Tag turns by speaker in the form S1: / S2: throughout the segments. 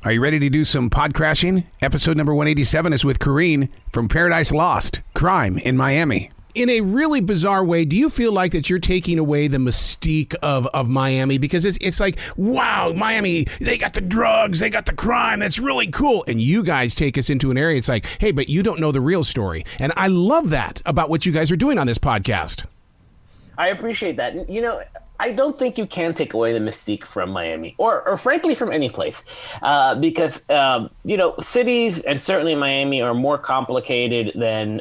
S1: Are you ready to do some pod crashing? Episode number 187 is with Kareen from Paradise Lost, Crime in Miami. In a really bizarre way, do you feel like that you're taking away the mystique of Miami? Because it's like, wow, Miami, they got the drugs, they got the crime, that's really cool. And you guys take us into an area, it's like, hey, but you don't know the real story. And I love that about what you guys are doing on this podcast.
S2: I appreciate that. You know, I don't think you can take away the mystique from Miami or frankly from any place because, cities and certainly Miami are more complicated than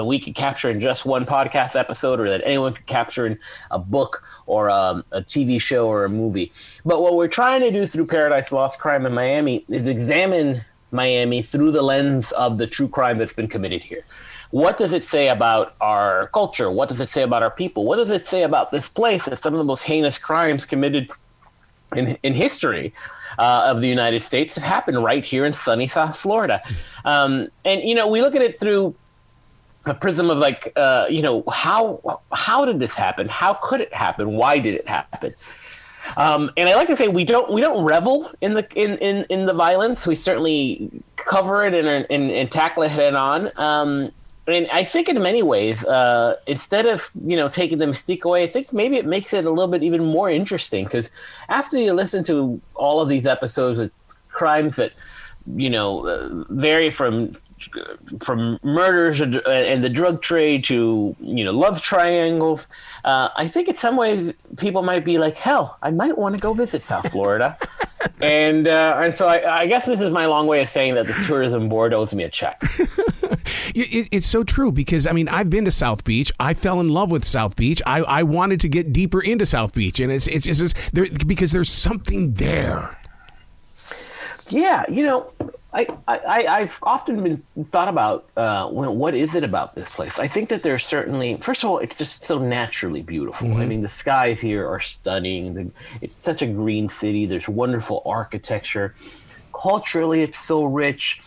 S2: we could capture in just one podcast episode or that anyone could capture in a book or a TV show or a movie. But what we're trying to do through Paradise Lost, Crime in Miami is examine Miami through the lens of the true crime that's been committed here. What does it say about our culture? What does it say about our people? What does it say about this place that some of the most heinous crimes committed in history of the United States have happened right here in sunny South Florida? And, we look at it through a prism of how did this happen? How could it happen? Why did it happen? And I like to say we don't revel in the violence. We certainly cover it and tackle it head on. And I think in many ways, instead of, taking the mystique away, I think maybe it makes it a little bit even more interesting because after you listen to all of these episodes with crimes that, vary from murders and the drug trade to, love triangles, I think in some ways people might be like, hell, I might want to go visit South Florida. And so I guess this is my long way of saying that the tourism board owes me a check.
S1: It's so true because, I've been to South Beach. I fell in love with South Beach. I wanted to get deeper into South Beach, and it's just there because there's something there.
S2: Yeah, I've often been thought about what is it about this place? I think that there's certainly, first of all, it's just so naturally beautiful. Mm-hmm. The skies here are stunning. It's such a green city. There's wonderful architecture. Culturally, it's so rich.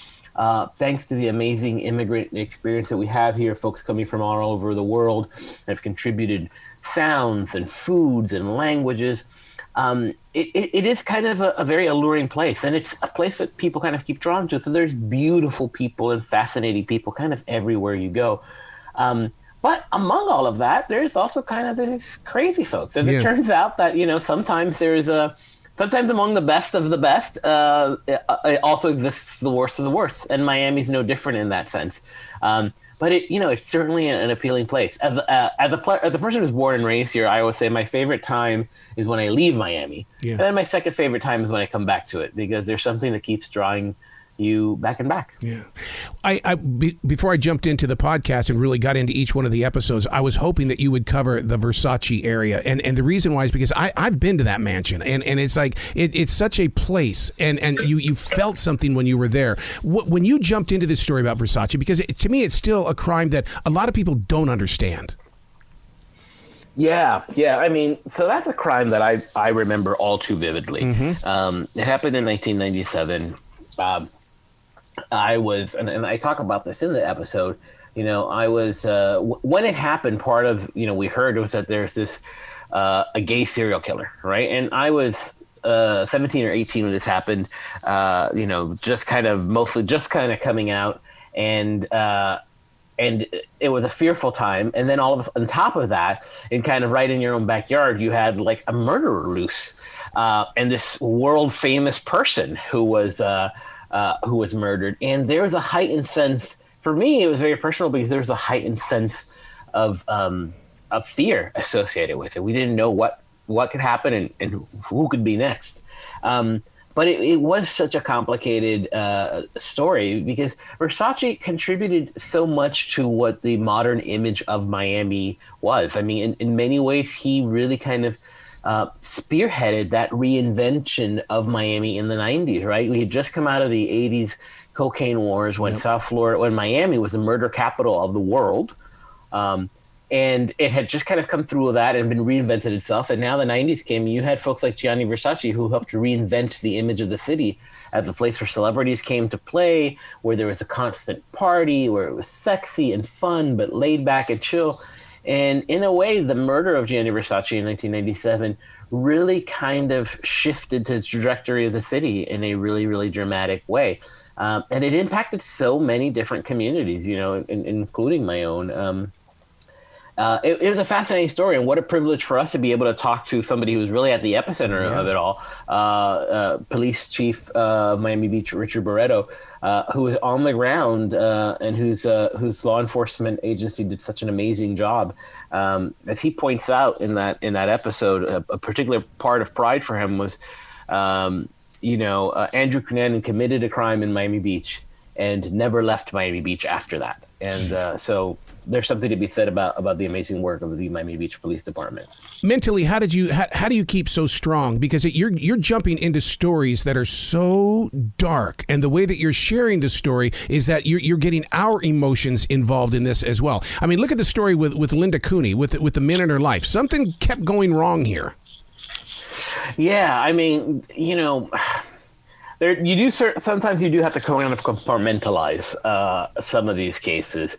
S2: Thanks to the amazing immigrant experience that we have here, folks coming from all over the world have contributed sounds and foods and languages. It is kind of a very alluring place, and it's a place that people kind of keep drawn to. So there's beautiful people and fascinating people kind of everywhere you go. But among all of that, there's also kind of these crazy folks. As it turns out that, sometimes sometimes among the best of the best, it also exists the worst of the worst, and Miami's no different in that sense. But it's certainly an appealing place. As a person who's born and raised here, I always say my favorite time is when I leave Miami, and then my second favorite time is when I come back to it because there's something that keeps drawing you back and back. Yeah.
S1: Before I jumped into the podcast and really got into each one of the episodes, I was hoping that you would cover the Versace area. And the reason why is because I've been to that mansion and it's like, it's such a place and you felt something when you were there. When you jumped into this story about Versace, because to me, it's still a crime that a lot of people don't understand.
S2: Yeah. So that's a crime that I remember all too vividly. Mm-hmm. It happened in 1997. I was, and I talk about this in the episode, I was, when it happened, part of, we heard was that there's this, a gay serial killer, right? And I was 17 or 18 when this happened, just kind of coming out, and it was a fearful time. And then all of on top of that, and kind of right in your own backyard, you had like a murderer loose, and this world famous person who was murdered. And there was a heightened sense, for me, it was very personal because there was a heightened sense of fear associated with it. We didn't know what could happen and who could be next. But it was such a complicated story because Versace contributed so much to what the modern image of Miami was. In many ways, he really kind of spearheaded that reinvention of Miami in the 90s, right? We had just come out of the 80s cocaine wars when when Miami was the murder capital of the world. And it had just kind of come through that and been reinvented itself. And now the 90s came, you had folks like Gianni Versace who helped to reinvent the image of the city as a place where celebrities came to play, where there was a constant party, where it was sexy and fun, but laid back and chill. And in a way, the murder of Gianni Versace in 1997 really kind of shifted the trajectory of the city in a really, really dramatic way. And it impacted so many different communities, including my own. It was a fascinating story, and what a privilege for us to be able to talk to somebody who was really at the epicenter of it all. Police Chief of Miami Beach, Richard Barreto, who was on the ground and whose law enforcement agency did such an amazing job. As he points out in that episode, a particular part of pride for him was, Andrew Cunanan committed a crime in Miami Beach and never left Miami Beach after that. And so there's something to be said about the amazing work of the Miami Beach Police Department.
S1: Mentally, how do you keep so strong? Because you're jumping into stories that are so dark, and the way that you're sharing the story is that you're getting our emotions involved in this as well. I mean, look at the story with Linda Cooney, with the men in her life. Something kept going wrong here.
S2: Yeah, I mean, sometimes you do have to kind of compartmentalize some of these cases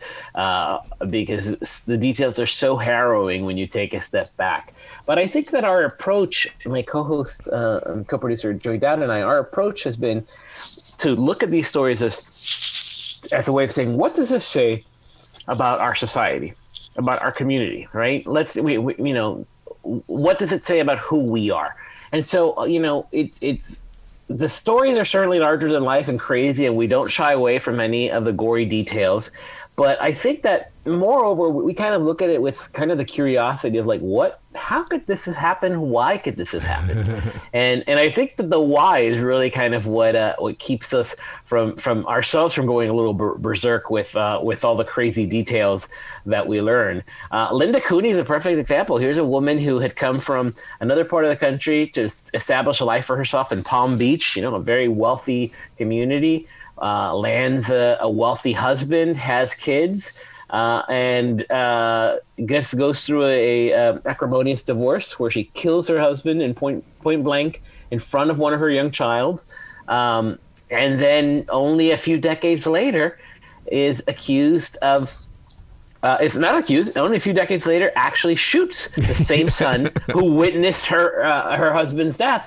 S2: because the details are so harrowing when you take a step back. But I think that our approach, my co-host and co-producer Joey Daoud and I, our approach has been to look at these stories as a way of saying, what does this say about our society, about our community, right? What does it say about who we are? And so, it's the stories are certainly larger than life and crazy, and we don't shy away from any of the gory details. But I think that, moreover, we kind of look at it with kind of the curiosity of like, how could this have happened? Why could this have happened? and I think that the why is really kind of what keeps us from ourselves from going a little berserk with all the crazy details that we learn. Linda Cooney is a perfect example. Here's a woman who had come from another part of the country to establish a life for herself in Palm Beach, a very wealthy community. Lands a wealthy husband, has kids, and goes through a acrimonious divorce where she kills her husband in point blank in front of one of her young child, and then only a few decades later is accused of. It's not accused. Only a few decades later, actually shoots the same son who witnessed her husband's death.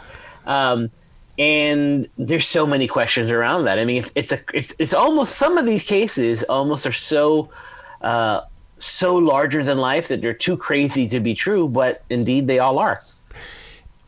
S2: And there's so many questions around that. I mean, it's almost, some of these cases almost are so larger than life that they're too crazy to be true, but indeed they all are.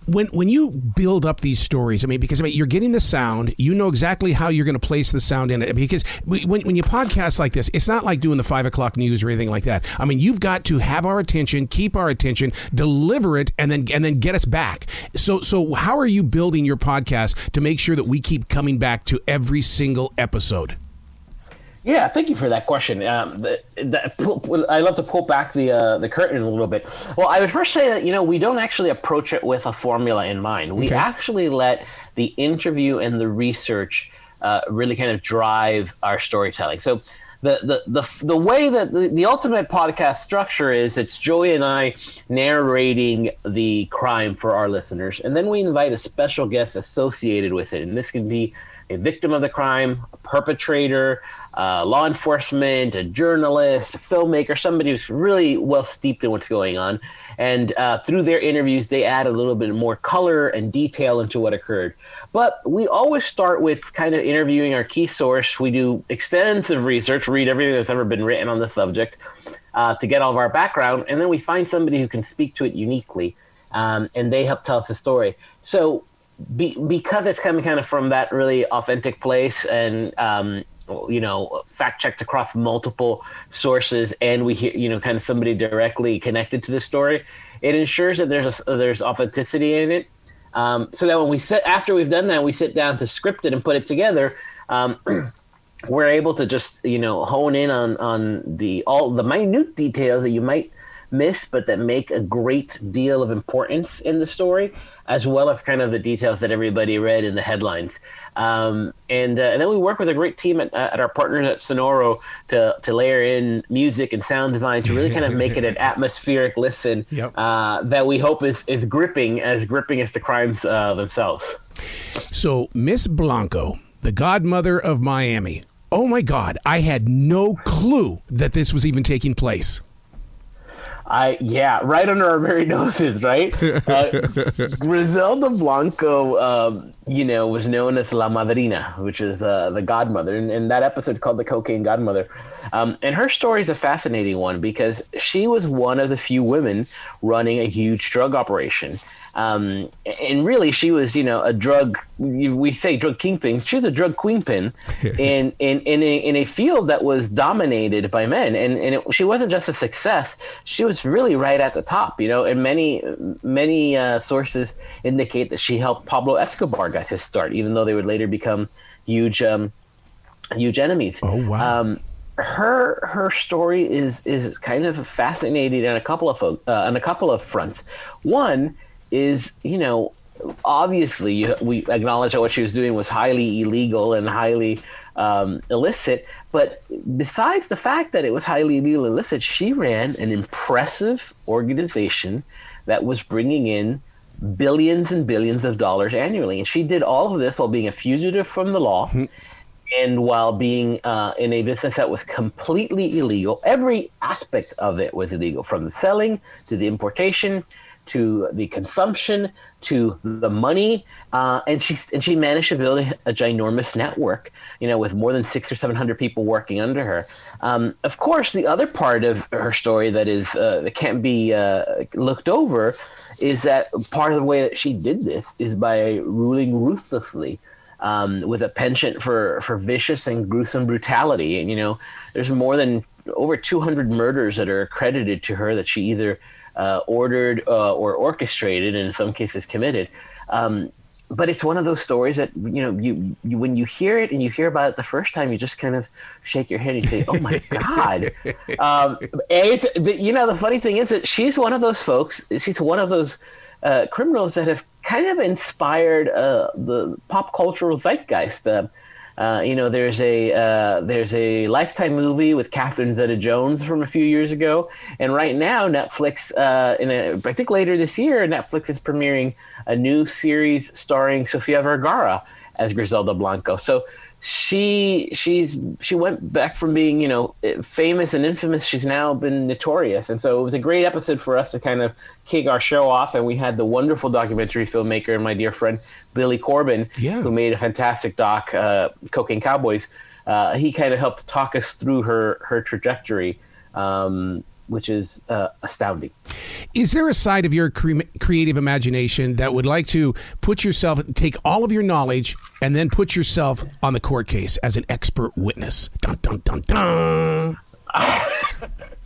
S1: When you build up these stories, because you're getting the sound, you know exactly how you're going to place the sound in it. Because when you podcast like this, it's not like doing the 5 o'clock news or anything like that. I mean, you've got to have our attention, keep our attention, deliver it, and then get us back. So how are you building your podcast to make sure that we keep coming back to every single episode?
S2: Yeah, thank you for that question. I love to pull back the curtain a little bit. Well, I would first say that, we don't actually approach it with a formula in mind. We actually let the interview and the research really kind of drive our storytelling. So the way that the ultimate podcast structure is, it's Joey and I narrating the crime for our listeners, and then we invite a special guest associated with it. And this can be a victim of the crime, a perpetrator, law enforcement, a journalist, a filmmaker, somebody who's really well steeped in what's going on. And through their interviews, they add a little bit more color and detail into what occurred. But we always start with kind of interviewing our key source. We do extensive research, read everything that's ever been written on the subject to get all of our background. And then we find somebody who can speak to it uniquely, and they help tell us the story. So because it's coming kind of from that really authentic place and fact checked across multiple sources, and we hear kind of somebody directly connected to the story, it ensures that there's authenticity in it, so that when after we've done that, we sit down to script it and put it together, we're able to just hone in on all the minute details that you might miss, but that make a great deal of importance in the story, as well as kind of the details that everybody read in the headlines. And then we work with a great team at our partners at Sonoro to layer in music and sound design to really kind of make it an atmospheric listen that we hope is gripping as the crimes themselves.
S1: So Miss Blanco, the godmother of Miami. Oh my God, I had no clue that this was even taking place.
S2: Yeah, right under our very noses, right? Griselda Blanco, was known as La Madrina, which is the godmother, and that episode is called The Cocaine Godmother. And her story is a fascinating one because she was one of the few women running a huge drug operation. And really, she was, a drug. We say drug kingpin. She was a drug queenpin in a field that was dominated by men. And she wasn't just a success; she was really right at the top. And many sources indicate that she helped Pablo Escobar get his start, even though they would later become huge enemies.
S1: Oh wow.
S2: Her story is kind of fascinating on a couple of fronts. One is, obviously we acknowledge that what she was doing was highly illegal and highly illicit. But besides the fact that it was highly illegal and illicit, she ran an impressive organization that was bringing in billions and billions of dollars annually. And she did all of this while being a fugitive from the law and while being in a business that was completely illegal. Every aspect of it was illegal, from the selling to the importation to the consumption, to the money, and she managed to build a ginormous network, with more than 600 or 700 people working under her. Of course, the other part of her story that can't be looked over is that part of the way that she did this is by ruling ruthlessly, with a penchant for vicious and gruesome brutality. And there's more than over 200 murders that are accredited to her that she either ordered or orchestrated, and in some cases committed. But it's one of those stories that you when you hear it and you hear about it the first time, you just kind of shake your head and say, "Oh my God!" The funny thing is that she's one of those folks. She's one of those criminals that have kind of inspired the pop cultural zeitgeist. There's a Lifetime movie with Catherine Zeta-Jones from a few years ago, and right now Netflix, I think later this year, Netflix is premiering a new series starring Sofia Vergara as Griselda Blanco. So she went back from being famous and infamous. She's now been notorious, and so it was a great episode for us to kind of kick our show off. And we had the wonderful documentary filmmaker and my dear friend Billy Corbin, who made a fantastic doc, Cocaine Cowboys. He kind of helped talk us through her trajectory, which is astounding.
S1: Is there a side of your creative imagination that would like to take all of your knowledge and then put yourself on the court case as an expert witness? Dun, dun, dun, dun.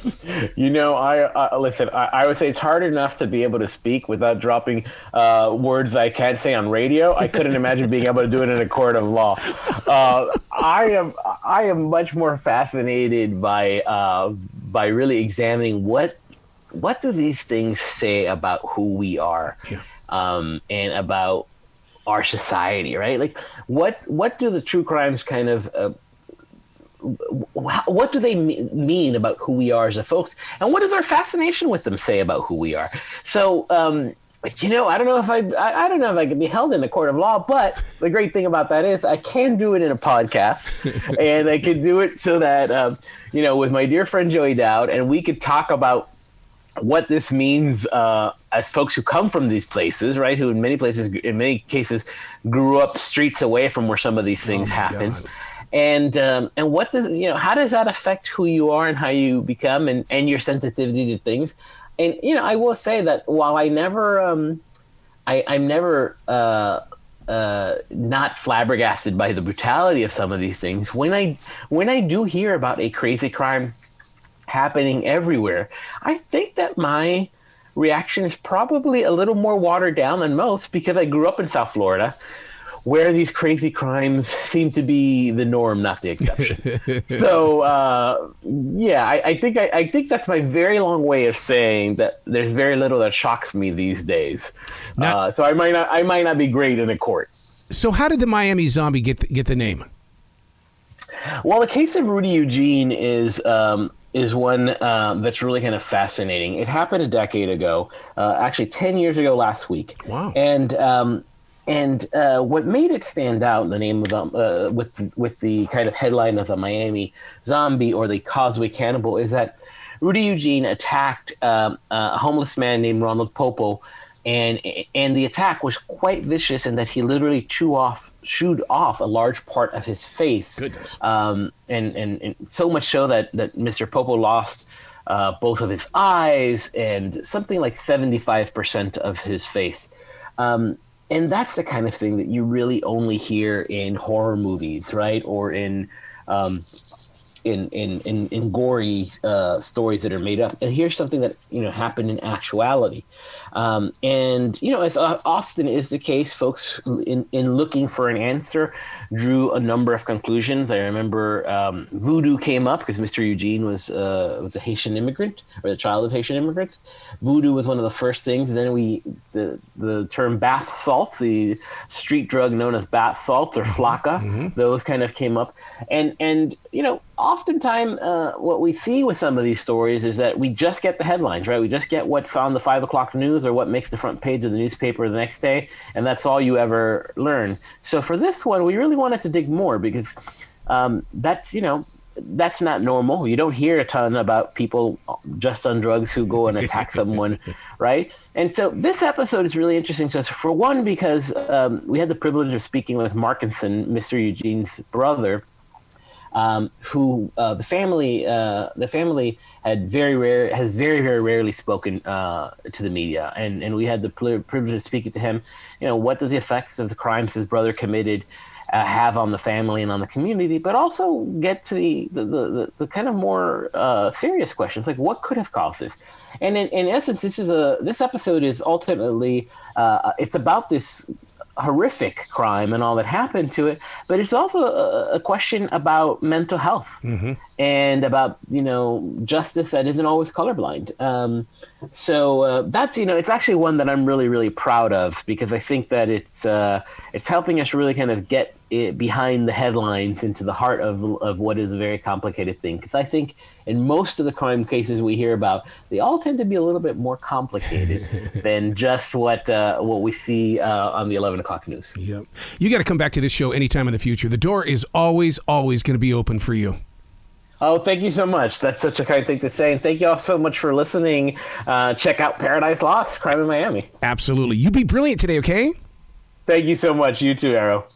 S2: Listen, I would say it's hard enough to be able to speak without dropping words I can't say on radio. I couldn't imagine being able to do it in a court of law. I am much more fascinated by really examining what do these things say about who we are, and about our society, right? Like, what do the true crimes kind of what do they mean about who we are as a folks, and what does our fascination with them say about who we are? So, I don't know if I can be held in a court of law, but the great thing about that is I can do it in a podcast, and I can do it so that with my dear friend Joey Daoud, and we could talk about what this means as folks who come from these places, right? Who in many cases grew up streets away from where some of these things happen. God. And what does how does that affect who you are and how you become and your sensitivity to things? And I will say that while I'm never not flabbergasted by the brutality of some of these things, when I do hear about a crazy crime happening everywhere, I think that my reaction is probably a little more watered down than most, because I grew up in South Florida, where these crazy crimes seem to be the norm, not the exception. So, I think that's my very long way of saying that there's very little that shocks me these days. Now, so I might not be great in a court.
S1: So how did the Miami Zombie get the name?
S2: Well, the case of Rudy Eugene is one that's really kind of fascinating. It happened a decade ago, actually 10 years ago last week.
S1: Wow.
S2: And what made it stand out, the name of with the kind of headline of the Miami Zombie or the Causeway Cannibal, is that Rudy Eugene attacked a homeless man named Ronald Popo, and the attack was quite vicious in that he literally chewed off a large part of his face.
S1: Goodness.
S2: And so much so that Mr. Popo lost both of his eyes and something like 75% of his face. And that's the kind of thing that you really only hear in horror movies, right? Or in gory stories that are made up. And here's something that happened in actuality. And as often is the case, folks in looking for an answer drew a number of conclusions. I remember voodoo came up because Mr. Eugene was a Haitian immigrant, or the child of Haitian immigrants. Voodoo was one of the first things. And then the term bath salts, the street drug known as bath salts or flaca, those kind of came up. And oftentimes what we see with some of these stories is that we just get the headlines, right? We just get what's on the 5 o'clock news or what makes the front page of the newspaper the next day, and that's all you ever learn. So for this one, we really wanted to dig more because that's not normal. You don't hear a ton about people just on drugs who go and attack someone, right? And so this episode is really interesting to us, for one, because we had the privilege of speaking with Markinson, Mr. Eugene's brother, who the family has very, very rarely spoken to the media, and we had the privilege of speaking to him. What does the effects of the crimes his brother committed have on the family and on the community, but also get to the kind of more serious questions, like what could have caused this. And in essence, this episode is ultimately it's about this horrific crime and all that happened to it, but it's also a question about mental health and about justice that isn't always colorblind. So that's it's actually one that I'm really, really proud of, because I think that it's helping us really kind of get it behind the headlines into the heart of what is a very complicated thing. Because I think in most of the crime cases we hear about, they all tend to be a little bit more complicated than just what we see on the 11 o'clock news.
S1: Yep. You got to come back to this show anytime in the future. The door is always going to be open for you.
S2: Oh, thank you so much. That's such a kind thing to say. And thank you all so much for listening. Check out Paradise Lost, Crime in Miami.
S1: Absolutely. You be brilliant today, okay?
S2: Thank you so much. You too, Arrow.